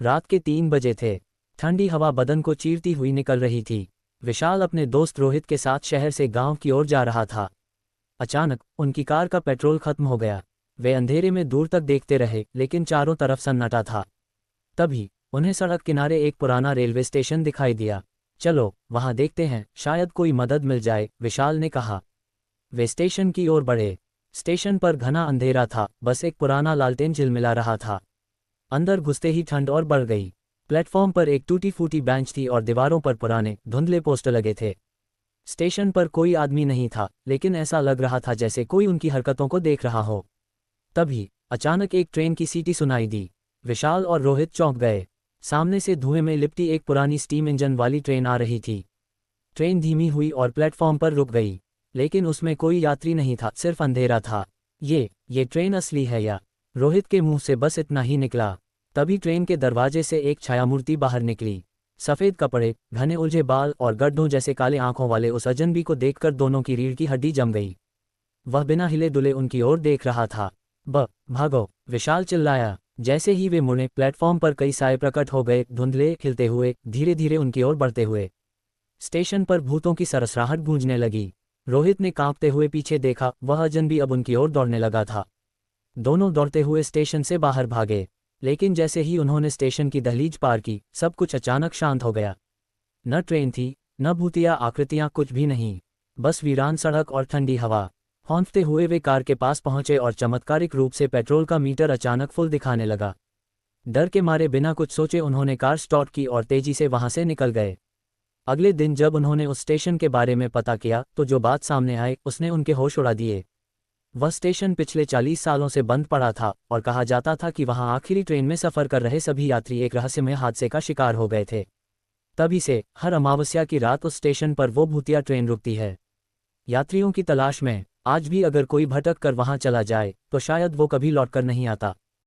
रात के 3 बजे थे। ठंडी हवा बदन को चीरती हुई निकल रही थी। विशाल अपने दोस्त रोहित के साथ शहर से गांव की ओर जा रहा था। अचानक उनकी कार का पेट्रोल खत्म हो गया। वे अंधेरे में दूर तक देखते रहे, लेकिन चारों तरफ सन्नाटा था। तभी उन्हें सड़क किनारे एक पुराना रेलवे स्टेशन दिखाई दिया। चलो वहां देखते हैं, शायद कोई मदद मिल जाए, विशाल ने कहा। वे स्टेशन की ओर बढ़े। स्टेशन पर घना अंधेरा था, बस एक पुराना लालटेन झिलमिला रहा था। अंदर घुसते ही ठंड और बढ़ गई। प्लेटफॉर्म पर एक टूटी फूटी बेंच थी और दीवारों पर पुराने धुंधले पोस्टर लगे थे। स्टेशन पर कोई आदमी नहीं था, लेकिन ऐसा लग रहा था जैसे कोई उनकी हरकतों को देख रहा हो। तभी अचानक एक ट्रेन की सीटी सुनाई दी। विशाल और रोहित चौंक गए। सामने से धुएं में लिपटी एक पुरानी स्टीम इंजन वाली ट्रेन आ रही थी। ट्रेन धीमी हुई और प्लेटफॉर्म पर रुक गई, लेकिन उसमें कोई यात्री नहीं था, सिर्फ अंधेरा था। ये ट्रेन असली है या? रोहित के मुंह से बस इतना ही निकला। तभी ट्रेन के दरवाजे से एक छायामूर्ति बाहर निकली। सफ़ेद कपड़े, घने उलझे बाल और गड्ढों जैसे काले आंखों वाले उस अजनबी को देखकर दोनों की रीढ़ की हड्डी जम गई। वह बिना हिले डुले उनकी ओर देख रहा था। भागो, विशाल चिल्लाया। जैसे ही वे मुड़े, प्लेटफॉर्म पर कई साए प्रकट हो गए, धुंधले, खिलते हुए, धीरे धीरे उनकी ओर बढ़ते हुए। स्टेशन पर भूतों की सरसराहट गूंजने लगी। रोहित ने कांपते हुए पीछे देखा, वह अजनबी अब उनकी ओर दौड़ने लगा था। दोनों दौड़ते हुए स्टेशन से बाहर भागे, लेकिन जैसे ही उन्होंने स्टेशन की दहलीज पार की, सब कुछ अचानक शांत हो गया। न ट्रेन थी, न भूतिया आकृतियां, कुछ भी नहीं। बस वीरान सड़क और ठंडी हवा। हौंफते हुए वे कार के पास पहुंचे और चमत्कारिक रूप से पेट्रोल का मीटर अचानक फुल दिखाने लगा। डर के मारे बिना कुछ सोचे उन्होंने कार स्टार्ट की और तेजी से वहां से निकल गए। अगले दिन जब उन्होंने उस स्टेशन के बारे में पता किया, तो जो बात सामने आई उसने उनके होश उड़ा दिए। वह स्टेशन पिछले 40 सालों से बंद पड़ा था और कहा जाता था कि वहां आखिरी ट्रेन में सफर कर रहे सभी यात्री एक रहस्यमय हादसे का शिकार हो गए थे। तभी से हर अमावस्या की रात उस स्टेशन पर वो भूतिया ट्रेन रुकती है, यात्रियों की तलाश में। आज भी अगर कोई भटक कर वहां चला जाए, तो शायद वो कभी लौटकर नहीं आता।